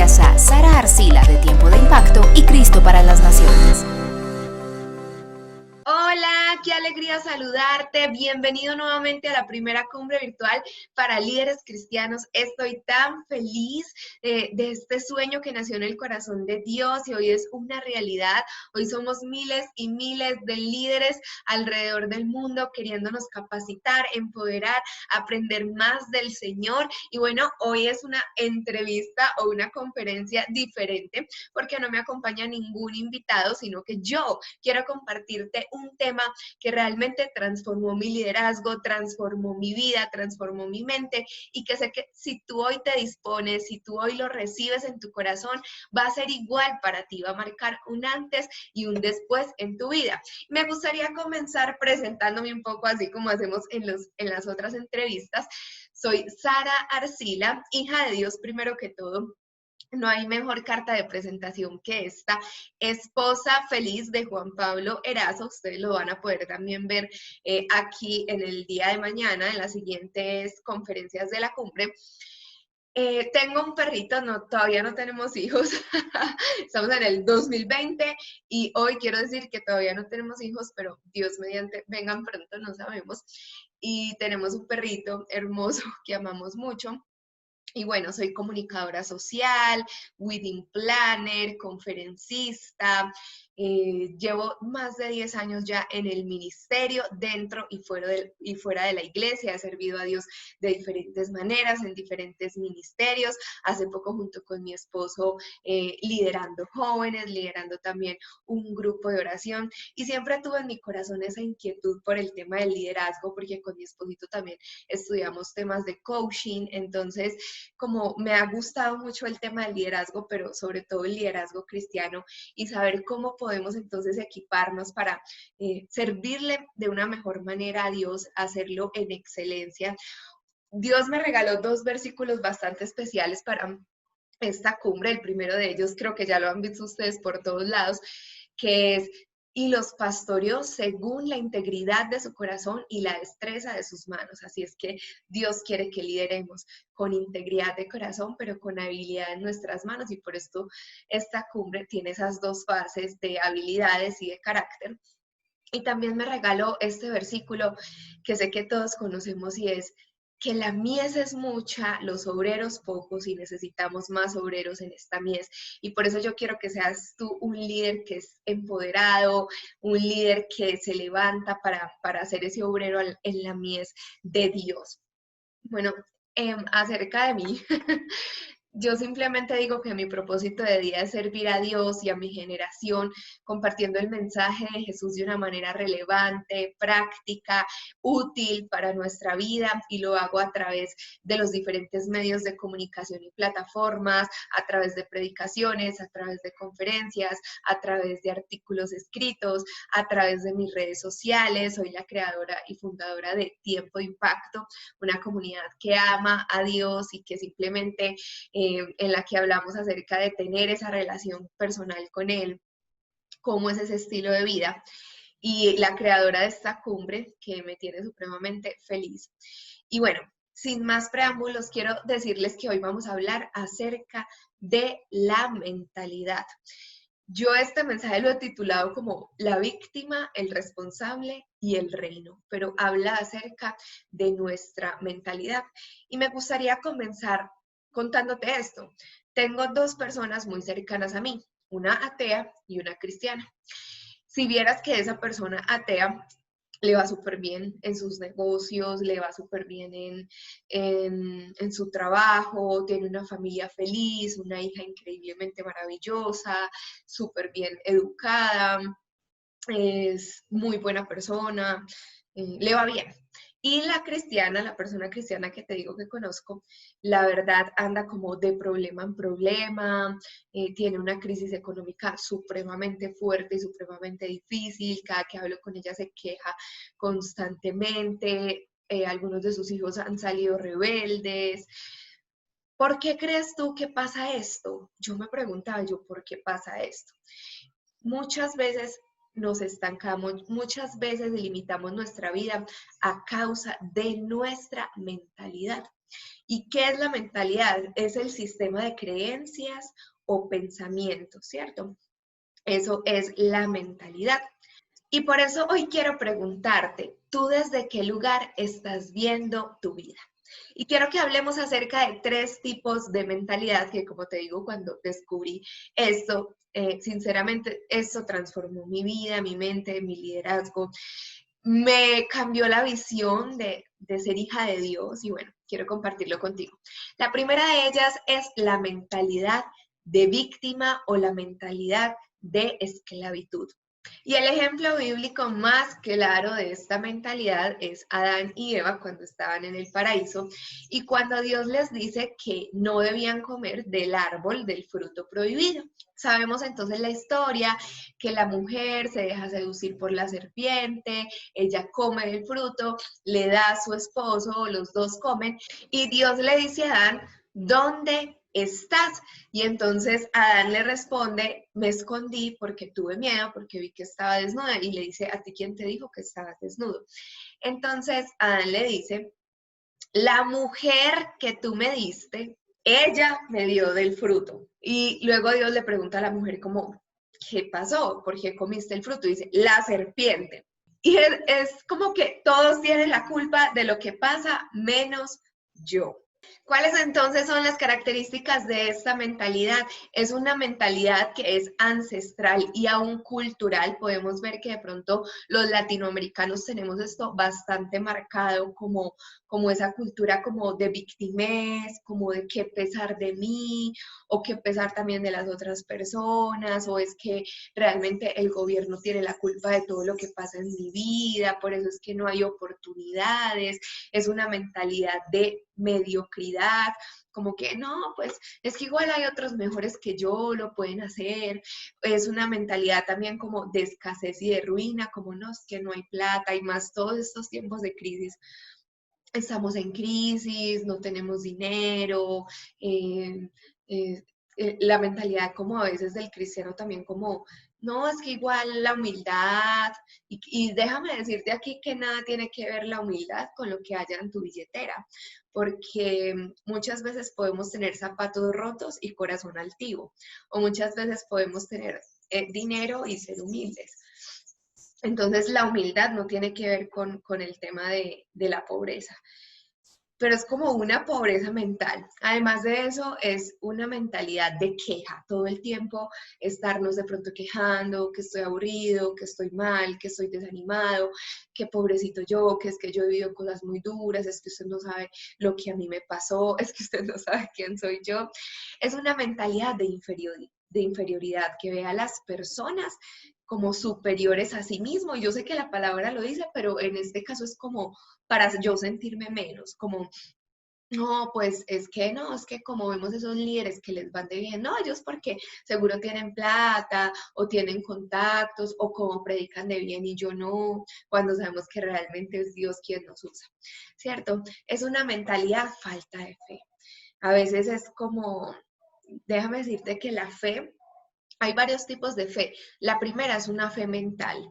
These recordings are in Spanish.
Gracias a Sara Arcila de Tiempo de Impacto y Cristo para las Naciones. Hola, qué alegría saludarte. Bienvenido nuevamente a la primera cumbre virtual para líderes cristianos. Estoy tan feliz de este sueño que nació en el corazón de Dios y hoy es una realidad. Hoy somos miles y miles de líderes alrededor del mundo queriéndonos capacitar, empoderar, aprender más del Señor. Y bueno, hoy es una entrevista o una conferencia diferente porque no me acompaña ningún invitado, sino que yo quiero compartirte un tema que realmente transformó mi liderazgo, transformó mi vida, transformó mi mente y que sé que si tú hoy te dispones, si tú hoy lo recibes en tu corazón, va a ser igual para ti, va a marcar un antes y un después en tu vida. Me gustaría comenzar presentándome un poco así como hacemos en las otras entrevistas. Soy Sara Arcila, hija de Dios primero que todo. No hay mejor carta de presentación que esta. Esposa feliz de Juan Pablo Erazo. Ustedes lo van a poder también ver aquí en el día de mañana, en las siguientes conferencias de la cumbre. Tengo un perrito, todavía no tenemos hijos, estamos en el 2020 y hoy quiero decir que todavía no tenemos hijos, pero Dios mediante vengan pronto, no sabemos. Y tenemos un perrito hermoso que amamos mucho. Y bueno, soy comunicadora social, wedding planner, conferencista. Llevo más de 10 años ya en el ministerio, dentro y fuera de la iglesia. He servido a Dios de diferentes maneras, en diferentes ministerios. Hace poco junto con mi esposo, liderando jóvenes, liderando también un grupo de oración. Y siempre tuve en mi corazón esa inquietud por el tema del liderazgo, porque con mi esposito también estudiamos temas de coaching. Entonces, como me ha gustado mucho el tema del liderazgo, pero sobre todo el liderazgo cristiano y saber cómo podemos entonces equiparnos para servirle de una mejor manera a Dios, hacerlo en excelencia. Dios me regaló dos versículos bastante especiales para esta cumbre. El primero de ellos creo que ya lo han visto ustedes por todos lados, que es: y los pastoreó según la integridad de su corazón y la destreza de sus manos. Así es que Dios quiere que lideremos con integridad de corazón, pero con habilidad en nuestras manos. Y por esto esta cumbre tiene esas dos fases de habilidades y de carácter. Y también me regaló este versículo que sé que todos conocemos y es: que la mies es mucha, los obreros pocos y necesitamos más obreros en esta mies. Y por eso yo quiero que seas tú un líder que es empoderado, un líder que se levanta para ser ese obrero en la mies de Dios. Bueno, acerca de mí, yo simplemente digo que mi propósito de vida es servir a Dios y a mi generación, compartiendo el mensaje de Jesús de una manera relevante, práctica, útil para nuestra vida, y lo hago a través de los diferentes medios de comunicación y plataformas, a través de predicaciones, a través de conferencias, a través de artículos escritos, a través de mis redes sociales. Soy la creadora y fundadora de Tiempo de Impacto, una comunidad que ama a Dios y que simplemente en la que hablamos acerca de tener esa relación personal con Él, cómo es ese estilo de vida, y la creadora de esta cumbre que me tiene supremamente feliz. Y bueno, sin más preámbulos, quiero decirles que hoy vamos a hablar acerca de la mentalidad. Yo este mensaje lo he titulado como La víctima, el responsable y el reino, pero habla acerca de nuestra mentalidad. Y me gustaría comenzar contándote esto. Tengo dos personas muy cercanas a mí, una atea y una cristiana. Si vieras que esa persona atea le va súper bien en sus negocios, le va súper bien en su trabajo, tiene una familia feliz, una hija increíblemente maravillosa, súper bien educada, es muy buena persona, le va bien. Y la cristiana, la persona cristiana que te digo que conozco, la verdad anda como de problema en problema, tiene una crisis económica supremamente fuerte y supremamente difícil. Cada que hablo con ella se queja constantemente, algunos de sus hijos han salido rebeldes. ¿Por qué crees tú que pasa esto? Yo me preguntaba, ¿por qué pasa esto? Muchas veces nos estancamos, muchas veces limitamos nuestra vida a causa de nuestra mentalidad. ¿Y qué es la mentalidad? Es el sistema de creencias o pensamientos, ¿cierto? Eso es la mentalidad. Y por eso hoy quiero preguntarte, ¿tú desde qué lugar estás viendo tu vida? Y quiero que hablemos acerca de 3 tipos de mentalidad que, como te digo, cuando descubrí esto, sinceramente, esto transformó mi vida, mi mente, mi liderazgo, me cambió la visión de ser hija de Dios y bueno, quiero compartirlo contigo. La primera de ellas es la mentalidad de víctima o la mentalidad de esclavitud. Y el ejemplo bíblico más claro de esta mentalidad es Adán y Eva cuando estaban en el paraíso y cuando Dios les dice que no debían comer del árbol del fruto prohibido. Sabemos entonces la historia, que la mujer se deja seducir por la serpiente, ella come el fruto, le da a su esposo, los dos comen y Dios le dice a Adán, ¿dónde estás? Y entonces Adán le responde, me escondí porque tuve miedo, porque vi que estaba desnuda. Y le dice, ¿a ti quién te dijo que estabas desnudo? Entonces Adán le dice, la mujer que tú me diste, ella me dio del fruto. Y luego Dios le pregunta a la mujer como, ¿qué pasó? ¿Por qué comiste el fruto? Y dice, la serpiente. Y es como que todos tienen la culpa de lo que pasa, menos yo. ¿Cuáles entonces son las características de esta mentalidad? Es una mentalidad que es ancestral y aún cultural. Podemos ver que de pronto los latinoamericanos tenemos esto bastante marcado como esa cultura como de victimez, como de qué pesar de mí o qué pesar también de las otras personas o es que realmente el gobierno tiene la culpa de todo lo que pasa en mi vida, por eso es que no hay oportunidades. Es una mentalidad de mediocridad, como que no, pues es que igual hay otros mejores que yo, lo pueden hacer. Es una mentalidad también como de escasez y de ruina, como no, es que no hay plata y más todos estos tiempos de crisis. Estamos en crisis, no tenemos dinero, eh, eh, la mentalidad como a veces del cristiano también como, no, es que igual la humildad, y déjame decirte aquí que nada tiene que ver la humildad con lo que haya en tu billetera, porque muchas veces podemos tener zapatos rotos y corazón altivo, o muchas veces podemos tener dinero y ser humildes. Entonces, la humildad no tiene que ver con el tema de la pobreza, pero es como una pobreza mental. Además de eso, es una mentalidad de queja. Todo el tiempo estarnos de pronto quejando, que estoy aburrido, que estoy mal, que estoy desanimado, que pobrecito yo, que es que yo he vivido cosas muy duras, es que usted no sabe lo que a mí me pasó, es que usted no sabe quién soy yo. Es una mentalidad de inferioridad que ve a las personas como superiores a sí mismo. Yo sé que la palabra lo dice, pero en este caso es como para yo sentirme menos, como, no, pues es que no, es que como vemos esos líderes que les van de bien, no, ellos porque seguro tienen plata o tienen contactos o como predican de bien y yo no, cuando sabemos que realmente es Dios quien nos usa, ¿cierto? Es una mentalidad falta de fe. A veces es como, déjame decirte que la fe, hay varios tipos de fe. La primera es una fe mental.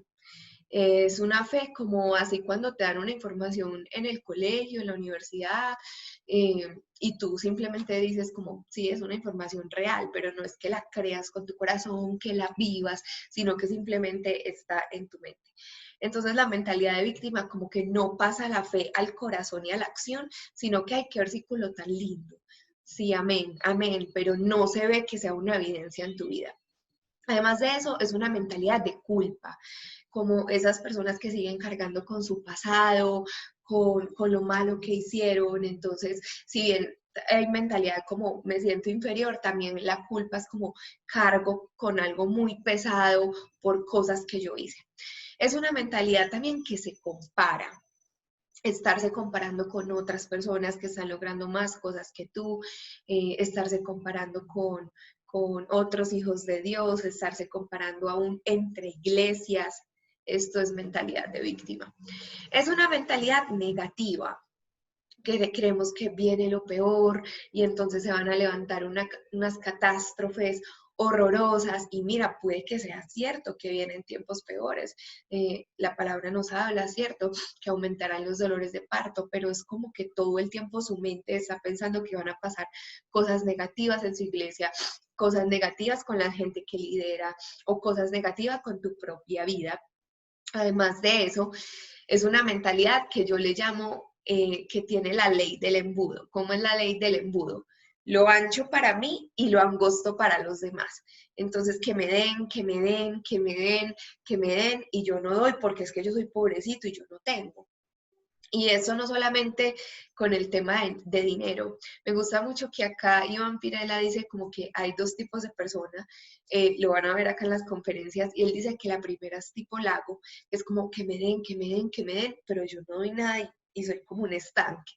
Es una fe como así cuando te dan una información en el colegio, en la universidad, y tú simplemente dices como, sí, es una información real, pero no es que la creas con tu corazón, que la vivas, sino que simplemente está en tu mente. Entonces la mentalidad de víctima como que no pasa la fe al corazón y a la acción, sino que hay qué versículo tan lindo. Sí, amén, amén, pero no se ve que sea una evidencia en tu vida. Además de eso, es una mentalidad de culpa, como esas personas que siguen cargando con su pasado, con lo malo que hicieron. Entonces, si bien hay mentalidad como me siento inferior, también la culpa es como cargo con algo muy pesado por cosas que yo hice. Es una mentalidad también que se compara, estarse comparando con otras personas que están logrando más cosas que tú, estarse comparando con otros hijos de Dios, estarse comparando aún entre iglesias. Esto es mentalidad de víctima. Es una mentalidad negativa, que creemos que viene lo peor y entonces se van a levantar unas catástrofes horrorosas, y mira, puede que sea cierto que vienen tiempos peores. La palabra nos habla, ¿cierto?, que aumentarán los dolores de parto, pero es como que todo el tiempo su mente está pensando que van a pasar cosas negativas en su iglesia, cosas negativas con la gente que lidera o cosas negativas con tu propia vida. Además de eso, es una mentalidad que yo le llamo que tiene la ley del embudo. ¿Cómo es la ley del embudo? Lo ancho para mí y lo angosto para los demás. Entonces, que me den, que me den, que me den, que me den, y yo no doy porque es que yo soy pobrecito y yo no tengo. Y eso no solamente con el tema de dinero. Me gusta mucho que acá Iván Pirela dice como que hay dos tipos de personas, lo van a ver acá en las conferencias, y él dice que la primera es tipo lago, es como que me den, que me den, que me den, pero yo no doy nada y soy como un estanque,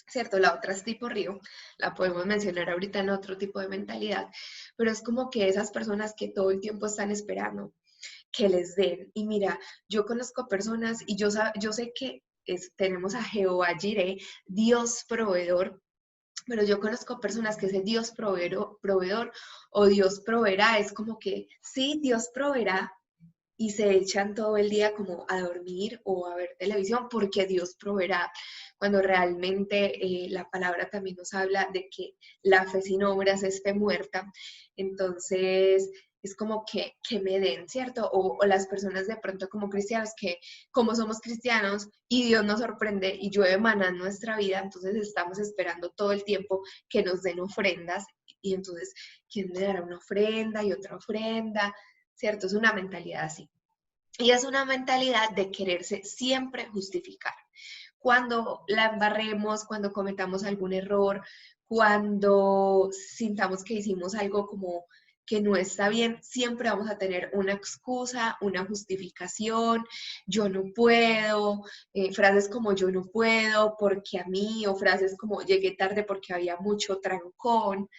¿cierto? La otra es tipo río, la podemos mencionar ahorita en otro tipo de mentalidad, pero es como que esas personas que todo el tiempo están esperando que les den. Y mira, yo conozco personas y yo sé que tenemos a Jehová Jireh, Dios proveedor, pero yo conozco personas que ese Dios proveedor o Dios proveerá, es como que sí, Dios proveerá, y se echan todo el día como a dormir o a ver televisión porque Dios proveerá, cuando realmente la palabra también nos habla de que la fe sin obras es fe muerta. Entonces es como que me den, ¿cierto? O las personas de pronto como cristianos, que como somos cristianos y Dios nos sorprende y llueve maná en nuestra vida, entonces estamos esperando todo el tiempo que nos den ofrendas, y entonces, ¿quién me dará una ofrenda y otra ofrenda? ¿Cierto? Es una mentalidad así. Y es una mentalidad de quererse siempre justificar. Cuando la embarremos, cuando cometamos algún error, cuando sintamos que hicimos algo como que no está bien, siempre vamos a tener una excusa, una justificación, yo no puedo, frases como yo no puedo porque a mí, o frases como llegué tarde porque había mucho trancón.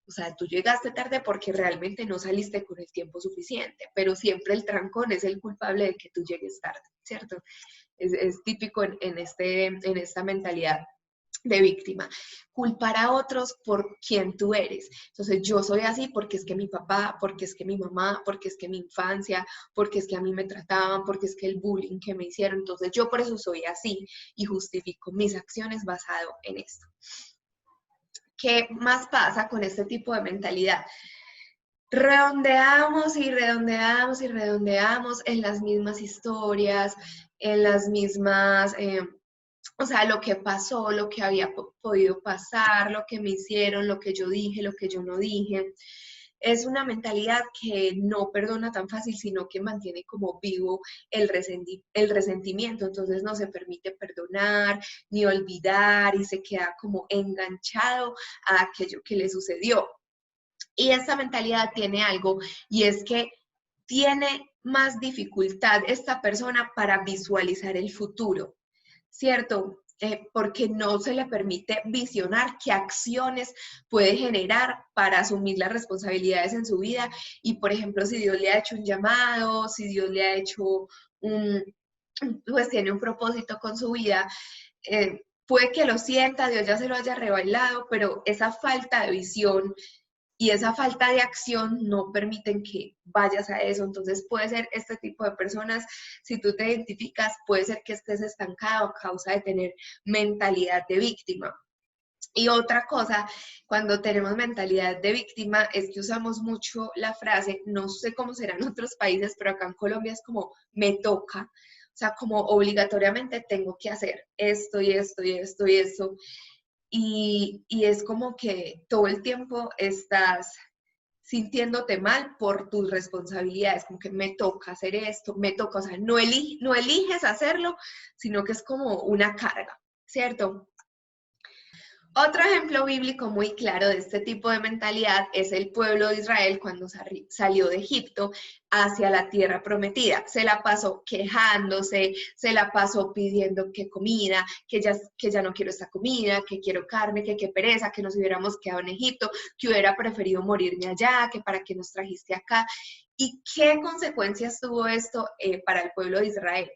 O sea, tú llegaste tarde porque realmente no saliste con el tiempo suficiente, pero siempre el trancón es el culpable de que tú llegues tarde, ¿cierto? Es típico en esta mentalidad de víctima. Culpar a otros por quien tú eres. Entonces, yo soy así porque es que mi papá, porque es que mi mamá, porque es que mi infancia, porque es que a mí me trataban, porque es que el bullying que me hicieron. Entonces, yo por eso soy así y justifico mis acciones basado en esto. ¿Qué más pasa con este tipo de mentalidad? Redondeamos y redondeamos y redondeamos en las mismas historias, en las mismas, o sea, lo que pasó, lo que había podido pasar, lo que me hicieron, lo que yo dije, lo que yo no dije. Es una mentalidad que no perdona tan fácil, sino que mantiene como vivo el resentimiento. Entonces no se permite perdonar ni olvidar y se queda como enganchado a aquello que le sucedió. Y esta mentalidad tiene algo, y es que tiene más dificultad esta persona para visualizar el futuro, ¿cierto? Porque no se le permite visionar qué acciones puede generar para asumir las responsabilidades en su vida. Y, por ejemplo, si Dios le ha hecho un llamado, si Dios le ha hecho pues tiene un propósito con su vida, puede que lo sienta, Dios ya se lo haya revelado, pero esa falta de visión y esa falta de acción no permiten que vayas a eso. Entonces puede ser este tipo de personas, si tú te identificas, puede ser que estés estancado a causa de tener mentalidad de víctima. Y otra cosa, cuando tenemos mentalidad de víctima, es que usamos mucho la frase, no sé cómo será en otros países, pero acá en Colombia es como, me toca. O sea, como obligatoriamente tengo que hacer esto y esto y esto y esto. Y es como que todo el tiempo estás sintiéndote mal por tus responsabilidades, como que me toca hacer esto, me toca, o sea, no eliges hacerlo, sino que es como una carga, ¿cierto? Otro ejemplo bíblico muy claro de este tipo de mentalidad es el pueblo de Israel cuando salió de Egipto hacia la tierra prometida. Se la pasó quejándose, se la pasó pidiendo que comida, que ya no quiero esta comida, que quiero carne, que qué pereza, que nos hubiéramos quedado en Egipto, que hubiera preferido morirme allá, que para qué nos trajiste acá. ¿Y qué consecuencias tuvo esto para el pueblo de Israel?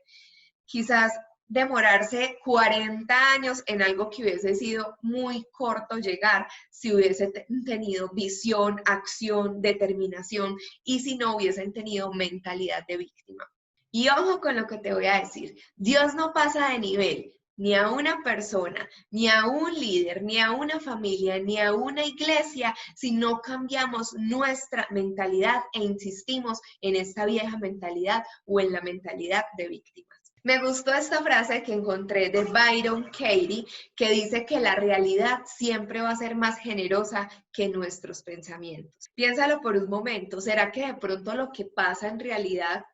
Quizás demorarse 40 años en algo que hubiese sido muy corto llegar si hubiese tenido visión, acción, determinación y si no hubiesen tenido mentalidad de víctima. Y ojo con lo que te voy a decir, Dios no pasa de nivel ni a una persona, ni a un líder, ni a una familia, ni a una iglesia, si no cambiamos nuestra mentalidad e insistimos en esta vieja mentalidad o en la mentalidad de víctimas. Me gustó esta frase que encontré de Byron Katie, que dice que la realidad siempre va a ser más generosa que nuestros pensamientos. Piénsalo por un momento, ¿será que de pronto lo que pasa en realidad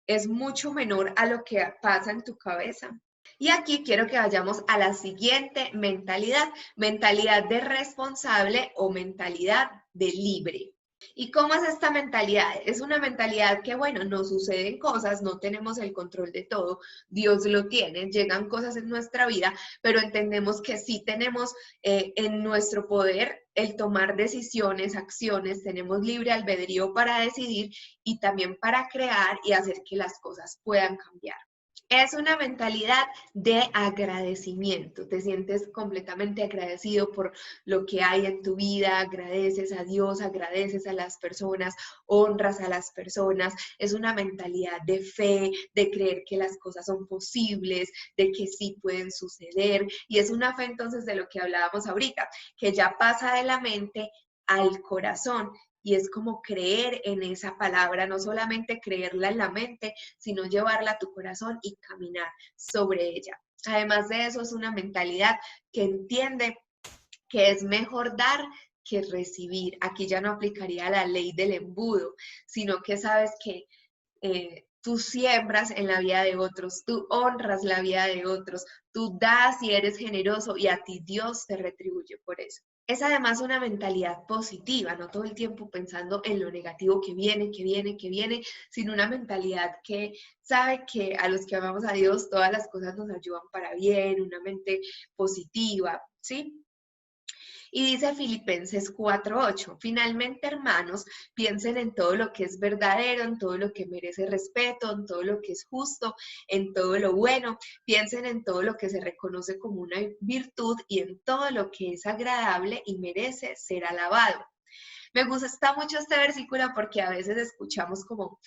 es mucho menor a lo que pasa en tu cabeza? Y aquí quiero que vayamos a la siguiente mentalidad, mentalidad de responsable o mentalidad de libre. ¿Y cómo es esta mentalidad? Es una mentalidad que, bueno, nos suceden cosas, no tenemos el control de todo, Dios lo tiene, llegan cosas en nuestra vida, pero entendemos que sí tenemos en nuestro poder el tomar decisiones, acciones, tenemos libre albedrío para decidir y también para crear y hacer que las cosas puedan cambiar. Es una mentalidad de agradecimiento, te sientes completamente agradecido por lo que hay en tu vida, agradeces a Dios, agradeces a las personas, honras a las personas, es una mentalidad de fe, de creer que las cosas son posibles, de que sí pueden suceder y es una fe entonces de lo que hablábamos ahorita, que ya pasa de la mente al corazón. Y es como creer en esa palabra, no solamente creerla en la mente, sino llevarla a tu corazón y caminar sobre ella. Además de eso, es una mentalidad que entiende que es mejor dar que recibir. Aquí ya no aplicaría la ley del embudo, sino que sabes que tú siembras en la vida de otros, tú honras la vida de otros, tú das y eres generoso y a ti Dios te retribuye por eso. Es además una mentalidad positiva, no todo el tiempo pensando en lo negativo que viene, sino una mentalidad que sabe que a los que amamos a Dios todas las cosas nos ayudan para bien, una mente positiva, ¿sí? Y dice Filipenses 4:8, finalmente, hermanos, piensen en todo lo que es verdadero, en todo lo que merece respeto, en todo lo que es justo, en todo lo bueno, piensen en todo lo que se reconoce como una virtud y en todo lo que es agradable y merece ser alabado. Me gusta mucho este versículo porque a veces escuchamos como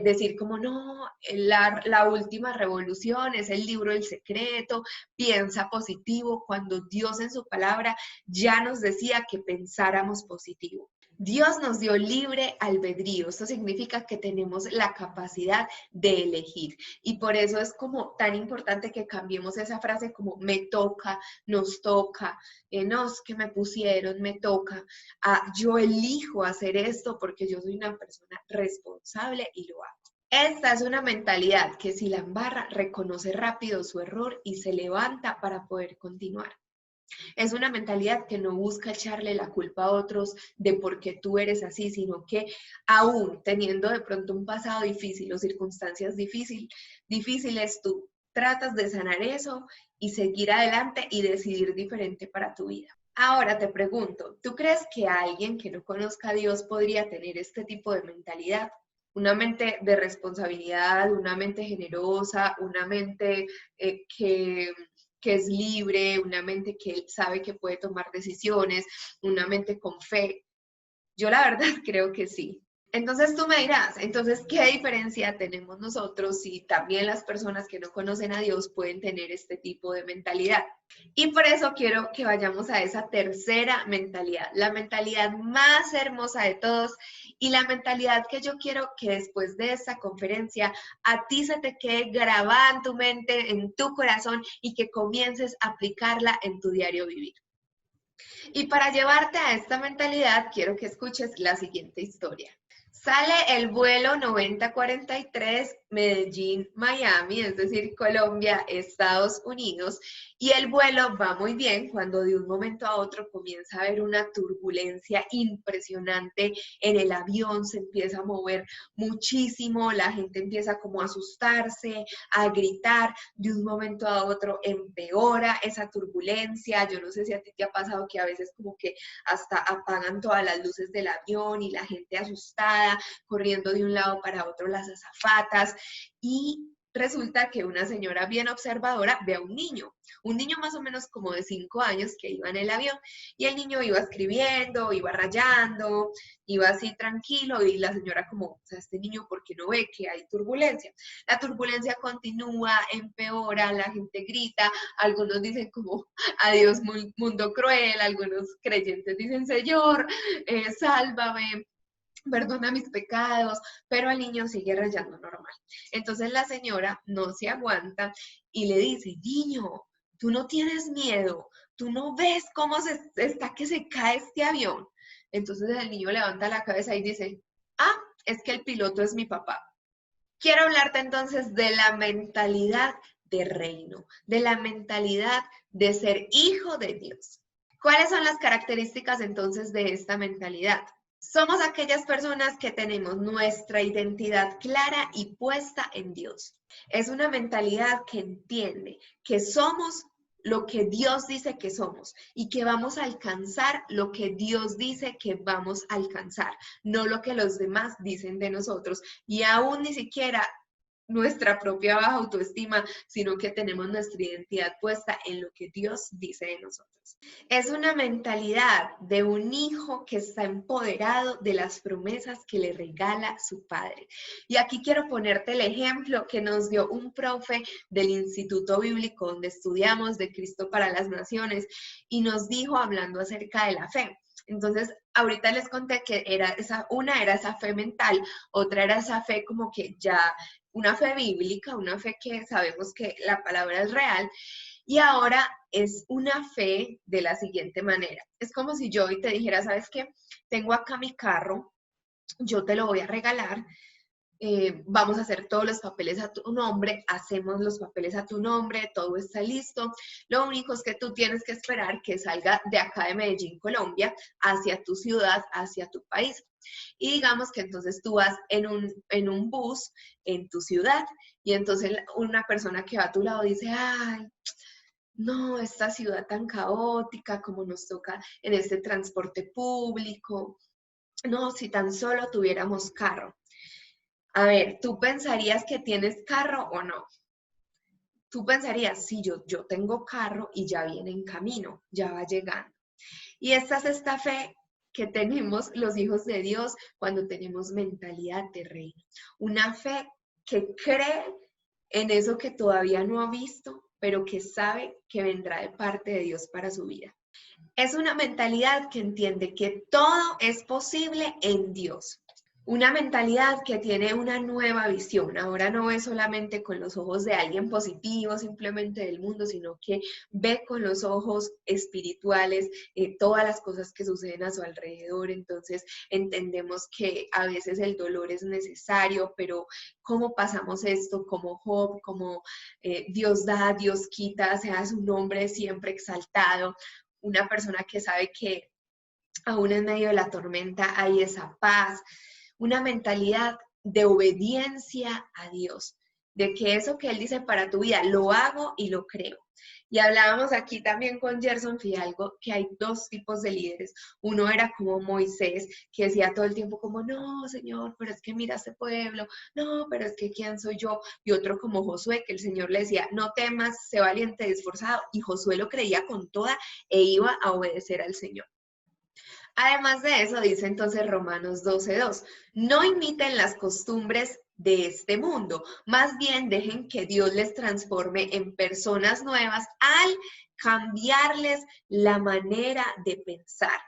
decir como no, la última revolución es el libro del secreto, piensa positivo, cuando Dios en su palabra ya nos decía que pensáramos positivo. Dios nos dio libre albedrío, esto significa que tenemos la capacidad de elegir y por eso es como tan importante que cambiemos esa frase como me toca, nos toca, no es que me pusieron, me toca, yo elijo hacer esto porque yo soy una persona responsable y lo hago. Esta es una mentalidad que si la embarra reconoce rápido su error y se levanta para poder continuar. Es una mentalidad que no busca echarle la culpa a otros de por qué tú eres así, sino que aún teniendo de pronto un pasado difícil o circunstancias difíciles, tú tratas de sanar eso y seguir adelante y decidir diferente para tu vida. Ahora te pregunto, ¿tú crees que alguien que no conozca a Dios podría tener este tipo de mentalidad? Una mente de responsabilidad, una mente generosa, una mente que es libre, una mente que sabe que puede tomar decisiones, una mente con fe. Yo la verdad creo que sí. Entonces tú me dirás, entonces, ¿qué diferencia tenemos nosotros si también las personas que no conocen a Dios pueden tener este tipo de mentalidad? Y por eso quiero que vayamos a esa tercera mentalidad, la mentalidad más hermosa de todos y la mentalidad que yo quiero que después de esta conferencia a ti se te quede grabada en tu mente, en tu corazón y que comiences a aplicarla en tu diario vivir. Y para llevarte a esta mentalidad, quiero que escuches la siguiente historia. Sale el vuelo 9043 Medellín-Miami, es decir, Colombia, Estados Unidos, y el vuelo va muy bien cuando de un momento a otro comienza a haber una turbulencia impresionante en el avión, se empieza a mover muchísimo, la gente empieza como a asustarse, a gritar, de un momento a otro empeora esa turbulencia. Yo no sé si a ti te ha pasado que a veces como que hasta apagan todas las luces del avión y la gente asustada, corriendo de un lado para otro las azafatas y resulta que una señora bien observadora ve a un niño más o menos como de 5 años que iba en el avión y el niño iba escribiendo, iba rayando, iba así tranquilo y la señora como, o sea, este niño, ¿por qué no ve que hay turbulencia? La turbulencia continúa, empeora, la gente grita, algunos dicen como, adiós mundo cruel, algunos creyentes dicen, Señor, sálvame, perdona mis pecados, pero el niño sigue rayando normal. Entonces la señora no se aguanta y le dice, niño, tú no tienes miedo, tú no ves cómo está que se cae este avión. Entonces el niño levanta la cabeza y dice, ah, es que el piloto es mi papá. Quiero hablarte entonces de la mentalidad de reino, de la mentalidad de ser hijo de Dios. ¿Cuáles son las características entonces de esta mentalidad? Somos aquellas personas que tenemos nuestra identidad clara y puesta en Dios. Es una mentalidad que entiende que somos lo que Dios dice que somos y que vamos a alcanzar lo que Dios dice que vamos a alcanzar, no lo que los demás dicen de nosotros y aún ni siquiera nuestra propia baja autoestima, sino que tenemos nuestra identidad puesta en lo que Dios dice de nosotros. Es una mentalidad de un hijo que está empoderado de las promesas que le regala su padre. Y aquí quiero ponerte el ejemplo que nos dio un profe del Instituto Bíblico donde estudiamos de Cristo para las Naciones y nos dijo hablando acerca de la fe. Entonces, ahorita les conté que una era esa fe mental, otra era esa fe como que ya una fe bíblica, una fe que sabemos que la palabra es real, y ahora es una fe de la siguiente manera. Es como si yo hoy te dijera, ¿sabes qué? Tengo acá mi carro, yo te lo voy a regalar, vamos a hacer todos los papeles a tu nombre, hacemos los papeles a tu nombre, todo está listo. Lo único es que tú tienes que esperar que salga de acá de Medellín, Colombia, hacia tu ciudad, hacia tu país. Y digamos que entonces tú vas en un bus en tu ciudad y entonces una persona que va a tu lado dice, ay, no, esta ciudad tan caótica como nos toca en este transporte público, no, si tan solo tuviéramos carro. A ver, ¿tú pensarías que tienes carro o no? Tú pensarías, sí, yo tengo carro y ya viene en camino, ya va llegando. Y esta es esta fe que tenemos los hijos de Dios cuando tenemos mentalidad de reino. Una fe que cree en eso que todavía no ha visto, pero que sabe que vendrá de parte de Dios para su vida. Es una mentalidad que entiende que todo es posible en Dios. Una mentalidad que tiene una nueva visión. Ahora no ve solamente con los ojos de alguien positivo, simplemente del mundo, sino que ve con los ojos espirituales todas las cosas que suceden a su alrededor. Entonces entendemos que a veces el dolor es necesario, pero ¿cómo pasamos esto? Como Job, como Dios da, Dios quita, sea su nombre siempre exaltado. Una persona que sabe que aún en medio de la tormenta hay esa paz. Una mentalidad de obediencia a Dios, de que eso que Él dice para tu vida, lo hago y lo creo. Y hablábamos aquí también con Gerson Fidalgo que hay dos tipos de líderes. Uno era como Moisés, que decía todo el tiempo como, no, Señor, pero es que mira este pueblo, no, pero es que ¿quién soy yo? Y otro como Josué, que el Señor le decía, no temas, sé valiente y esforzado. Y Josué lo creía con toda e iba a obedecer al Señor. Además de eso, dice entonces Romanos 12:2, no imiten las costumbres de este mundo, más bien dejen que Dios les transforme en personas nuevas al cambiarles la manera de pensar.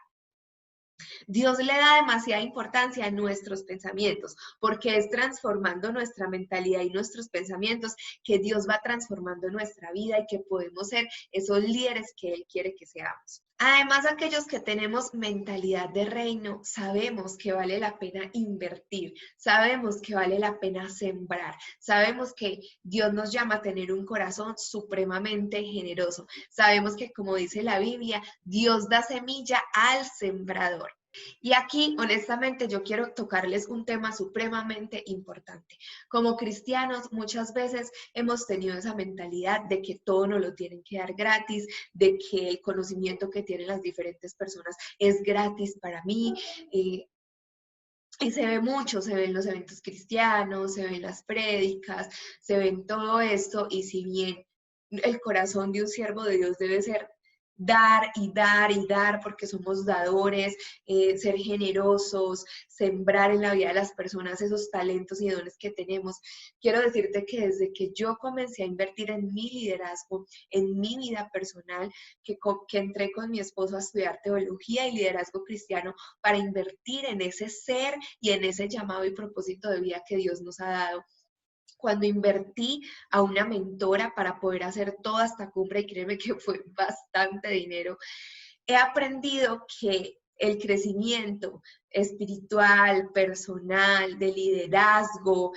Dios le da demasiada importancia a nuestros pensamientos, porque es transformando nuestra mentalidad y nuestros pensamientos que Dios va transformando nuestra vida y que podemos ser esos líderes que Él quiere que seamos. Además, aquellos que tenemos mentalidad de reino, sabemos que vale la pena invertir, sabemos que vale la pena sembrar, sabemos que Dios nos llama a tener un corazón supremamente generoso, sabemos que, como dice la Biblia, Dios da semilla al sembrador. Y aquí, honestamente, yo quiero tocarles un tema supremamente importante. Como cristianos, muchas veces hemos tenido esa mentalidad de que todo nos lo tienen que dar gratis, de que el conocimiento que tienen las diferentes personas es gratis para mí. Y se ve mucho, se ven los eventos cristianos, se ven las prédicas, se ven todo esto, y si bien el corazón de un siervo de Dios debe ser dar y dar y dar, porque somos dadores, ser generosos, sembrar en la vida de las personas esos talentos y dones que tenemos. Quiero decirte que desde que yo comencé a invertir en mi liderazgo, en mi vida personal, que entré con mi esposo a estudiar teología y liderazgo cristiano para invertir en ese ser y en ese llamado y propósito de vida que Dios nos ha dado. Cuando invertí a una mentora para poder hacer toda esta cumbre, y créeme que fue bastante dinero, he aprendido que el crecimiento espiritual, personal, de liderazgo,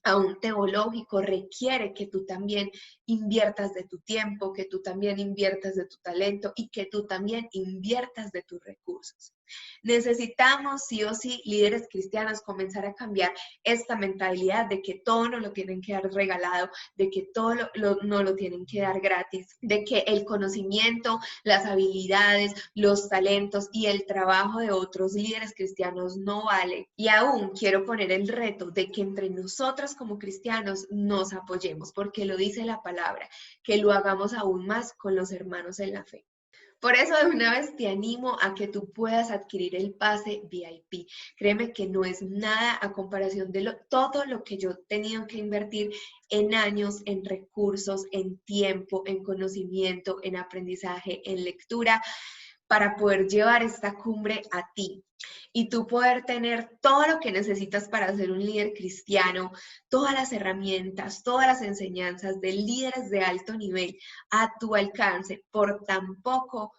aún teológico, requiere que tú también inviertas de tu tiempo, que tú también inviertas de tu talento y que tú también inviertas de tus recursos. Necesitamos, sí o sí, líderes cristianos, comenzar a cambiar esta mentalidad de que todo nos lo tienen que dar regalado, de que todo no lo tienen que dar gratis, de que el conocimiento, las habilidades, los talentos y el trabajo de otros líderes cristianos no vale. Y aún quiero poner el reto de que entre nosotros como cristianos nos apoyemos, porque lo dice la palabra, que lo hagamos aún más con los hermanos en la fe. Por eso de una vez te animo a que tú puedas adquirir el pase VIP. Créeme que no es nada a comparación de todo lo que yo he tenido que invertir en años, en recursos, en tiempo, en conocimiento, en aprendizaje, en lectura, para poder llevar esta cumbre a ti y tú poder tener todo lo que necesitas para ser un líder cristiano, todas las herramientas, todas las enseñanzas de líderes de alto nivel a tu alcance. Por tan poco,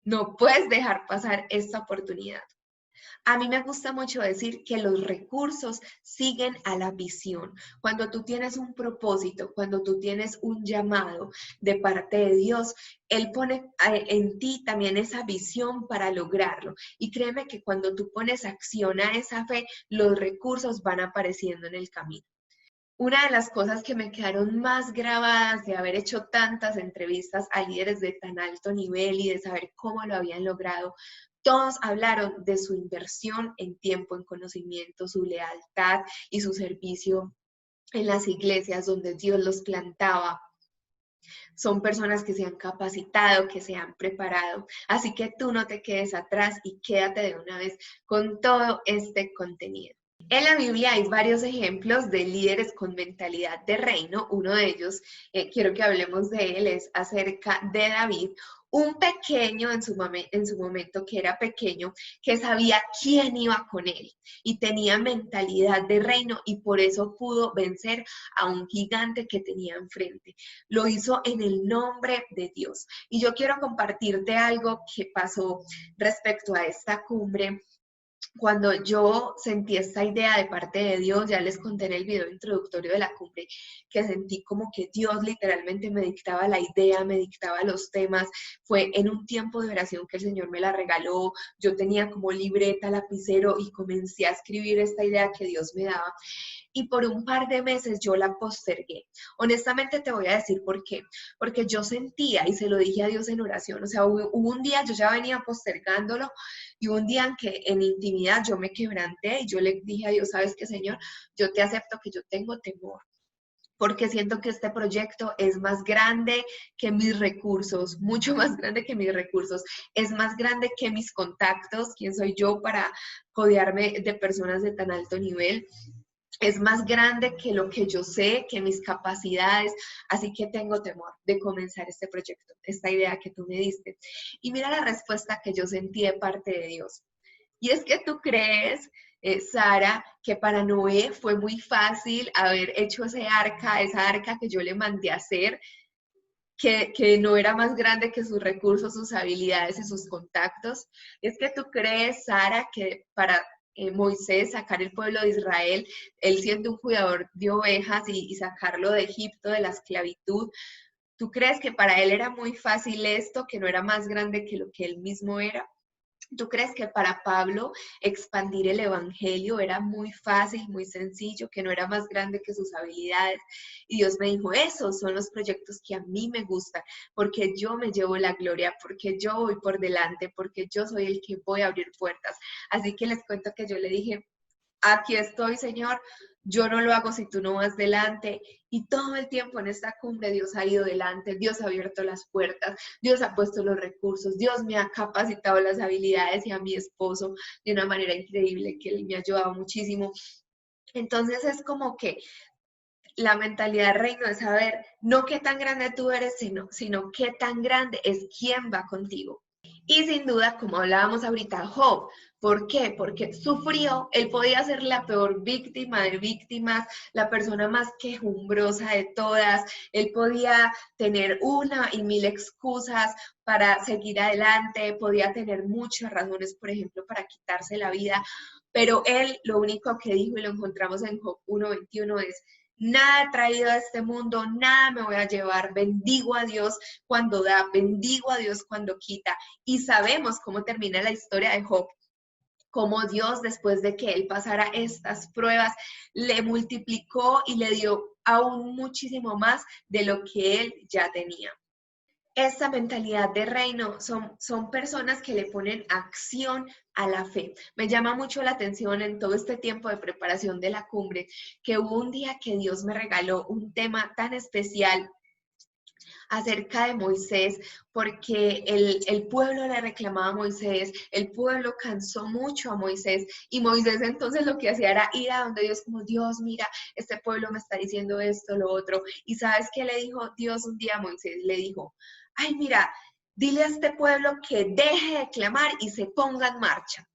no puedes dejar pasar esta oportunidad. A mí me gusta mucho decir que los recursos siguen a la visión. Cuando tú tienes un propósito, cuando tú tienes un llamado de parte de Dios, Él pone en ti también esa visión para lograrlo. Y créeme que cuando tú pones acción a esa fe, los recursos van apareciendo en el camino. Una de las cosas que me quedaron más grabadas de haber hecho tantas entrevistas a líderes de tan alto nivel y de saber cómo lo habían logrado, todos hablaron de su inversión en tiempo, en conocimiento, su lealtad y su servicio en las iglesias donde Dios los plantaba. Son personas que se han capacitado, que se han preparado. Así que tú no te quedes atrás y quédate de una vez con todo este contenido. En la Biblia hay varios ejemplos de líderes con mentalidad de reino. Uno de ellos, quiero que hablemos de él, es acerca de David, un pequeño en su momento que era pequeño, que sabía quién iba con él y tenía mentalidad de reino y por eso pudo vencer a un gigante que tenía enfrente. Lo hizo en el nombre de Dios. Y yo quiero compartirte algo que pasó respecto a esta cumbre. Cuando yo sentí esta idea de parte de Dios, ya les conté en el video introductorio de la cumbre, que sentí como que Dios literalmente me dictaba la idea, me dictaba los temas. Fue en un tiempo de oración que el Señor me la regaló. Yo tenía como libreta, lapicero y comencé a escribir esta idea que Dios me daba. Y por un par de meses yo la postergué. Honestamente te voy a decir por qué. Porque yo sentía, y se lo dije a Dios en oración, o sea, hubo un día, yo ya venía postergándolo, y un día en que en intimidad yo me quebranté y yo le dije a Dios, ¿sabes qué, Señor? Yo te acepto que yo tengo temor, porque siento que este proyecto es más grande que mis recursos, mucho más grande que mis recursos, es más grande que mis contactos. ¿Quién soy yo para codearme de personas de tan alto nivel? Es más grande que lo que yo sé, que mis capacidades, así que tengo temor de comenzar este proyecto, esta idea que tú me diste. Y mira la respuesta que yo sentí de parte de Dios. Y es que tú crees, Sara, que para Noé fue muy fácil haber hecho esa arca que yo le mandé a hacer, que no era más grande que sus recursos, sus habilidades y sus contactos. Es que tú crees, Sara, que para Moisés sacar el pueblo de Israel, él siendo un cuidador de ovejas y sacarlo de Egipto, de la esclavitud, ¿tú crees que para él era muy fácil esto, que no era más grande que lo que él mismo era? ¿Tú crees que para Pablo expandir el evangelio era muy fácil, muy sencillo, que no era más grande que sus habilidades? Y Dios me dijo, esos son los proyectos que a mí me gustan, porque yo me llevo la gloria, porque yo voy por delante, porque yo soy el que voy a abrir puertas. Así que les cuento que yo le dije, aquí estoy, Señor, yo no lo hago si tú no vas delante. Y todo el tiempo en esta cumbre Dios ha ido delante, Dios ha abierto las puertas, Dios ha puesto los recursos, Dios me ha capacitado las habilidades y a mi esposo de una manera increíble, que él me ha ayudado muchísimo. Entonces es como que la mentalidad del reino es saber no qué tan grande tú eres, sino qué tan grande es quién va contigo. Y sin duda, como hablábamos ahorita, Job. ¿Por qué? Porque sufrió, él podía ser la peor víctima de víctimas, la persona más quejumbrosa de todas, él podía tener una y mil excusas para seguir adelante, podía tener muchas razones, por ejemplo, para quitarse la vida, pero él lo único que dijo, y lo encontramos en Job 1:21, es: nada he traído a este mundo, nada me voy a llevar, bendigo a Dios cuando da, bendigo a Dios cuando quita. Y sabemos cómo termina la historia de Job, cómo Dios, después de que él pasara estas pruebas, le multiplicó y le dio aún muchísimo más de lo que él ya tenía. Esta mentalidad de reino son personas que le ponen acción a la fe. Me llama mucho la atención en todo este tiempo de preparación de la cumbre, que hubo un día que Dios me regaló un tema tan especial acerca de Moisés, porque el pueblo le reclamaba a Moisés, el pueblo cansó mucho a Moisés, y Moisés entonces lo que hacía era ir a donde Dios, como: Dios, mira, este pueblo me está diciendo esto, lo otro. Y ¿sabes qué le dijo Dios un día a Moisés? Le dijo: ay, mira, dile a este pueblo que deje de clamar y se ponga en marcha.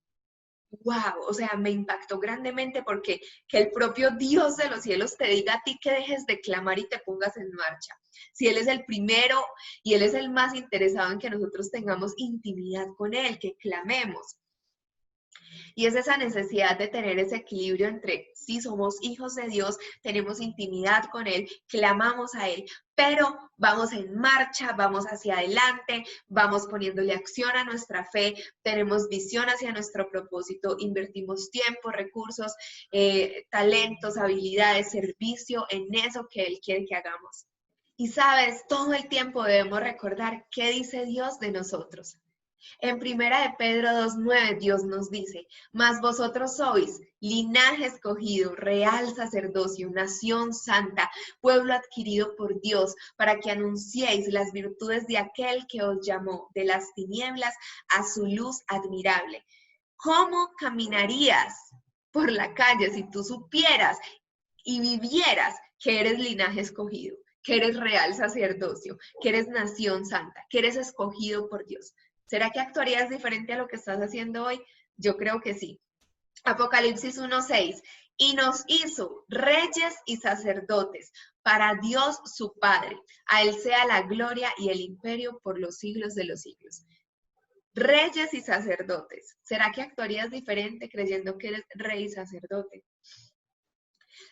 Wow, o sea, me impactó grandemente, porque que el propio Dios de los cielos te diga a ti que dejes de clamar y te pongas en marcha. Si Él es el primero y Él es el más interesado en que nosotros tengamos intimidad con Él, que clamemos. Y es esa necesidad de tener ese equilibrio entre, sí, somos hijos de Dios, tenemos intimidad con Él, clamamos a Él, pero vamos en marcha, vamos hacia adelante, vamos poniéndole acción a nuestra fe, tenemos visión hacia nuestro propósito, invertimos tiempo, recursos, talentos, habilidades, servicio en eso que Él quiere que hagamos. Y sabes, todo el tiempo debemos recordar qué dice Dios de nosotros. En Primera de Pedro 2:9 Dios nos dice: mas vosotros sois linaje escogido, real sacerdocio, nación santa, pueblo adquirido por Dios, para que anunciéis las virtudes de aquel que os llamó de las tinieblas a su luz admirable. ¿Cómo caminarías por la calle si tú supieras y vivieras que eres linaje escogido, que eres real sacerdocio, que eres nación santa, que eres escogido por Dios? ¿Será que actuarías diferente a lo que estás haciendo hoy? Yo creo que sí. Apocalipsis 1:6. Y nos hizo reyes y sacerdotes para Dios su Padre. A Él sea la gloria y el imperio por los siglos de los siglos. Reyes y sacerdotes. ¿Será que actuarías diferente creyendo que eres rey y sacerdote?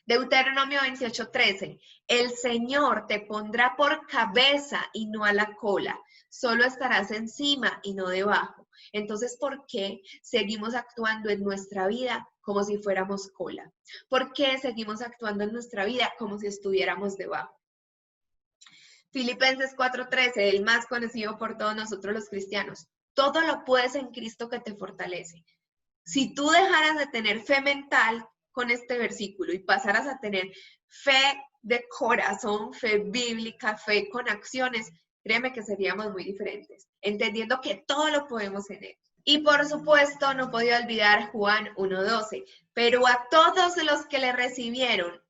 Deuteronomio 28:13. El Señor te pondrá por cabeza y no a la cola. Solo estarás encima y no debajo. Entonces, ¿por qué seguimos actuando en nuestra vida como si fuéramos cola? ¿Por qué seguimos actuando en nuestra vida como si estuviéramos debajo? Filipenses 4:13, el más conocido por todos nosotros los cristianos. Todo lo puedes en Cristo que te fortalece. Si tú dejaras de tener fe mental con este versículo y pasaras a tener fe de corazón, fe bíblica, fe con acciones, créeme que seríamos muy diferentes, entendiendo que todo lo podemos en Él. Y por supuesto, no podía olvidar Juan 1:12, pero a todos los que le recibieron,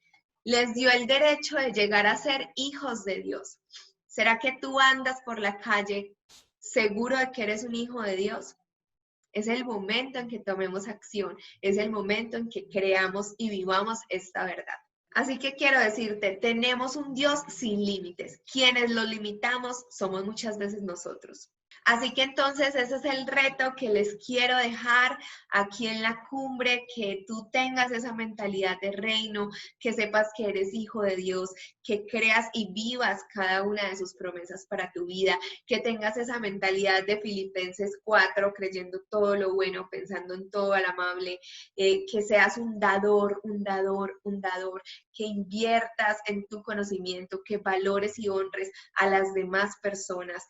les dio el derecho de llegar a ser hijos de Dios. ¿Será que tú andas por la calle seguro de que eres un hijo de Dios? Es el momento en que tomemos acción, es el momento en que creamos y vivamos esta verdad. Así que quiero decirte, tenemos un Dios sin límites. Quienes lo limitamos somos muchas veces nosotros. Así que entonces ese es el reto que les quiero dejar aquí en la cumbre, que tú tengas esa mentalidad de reino, que sepas que eres hijo de Dios, que creas y vivas cada una de sus promesas para tu vida, que tengas esa mentalidad de Filipenses 4, creyendo todo lo bueno, pensando en todo lo amable, que seas un dador, que inviertas en tu conocimiento, que valores y honres a las demás personas,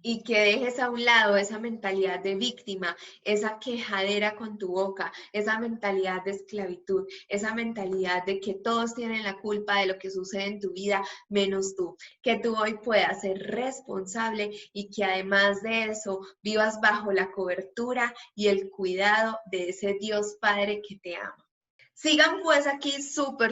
y que dejes a un lado esa mentalidad de víctima, esa quejadera con tu boca, esa mentalidad de esclavitud, esa mentalidad de que todos tienen la culpa de lo que sucede en tu vida menos tú. Que tú hoy puedas ser responsable y que además de eso vivas bajo la cobertura y el cuidado de ese Dios Padre que te ama. Sigan pues aquí súper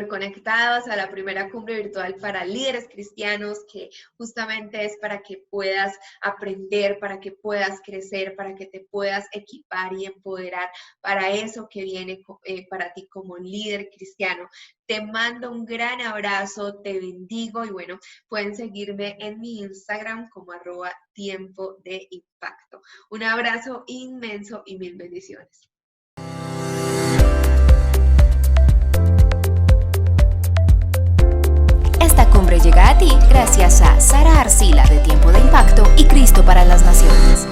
conectados a la primera cumbre virtual para líderes cristianos, que justamente es para que puedas aprender, para que puedas crecer, para que te puedas equipar y empoderar para eso que viene para ti como líder cristiano. Te mando un gran abrazo, te bendigo y bueno, pueden seguirme en mi Instagram como @tiempo-de-impacto. Un abrazo inmenso y mil bendiciones. Esta cumbre llega a ti gracias a Sara Arcila de Tiempo de Impacto y Cristo para las Naciones.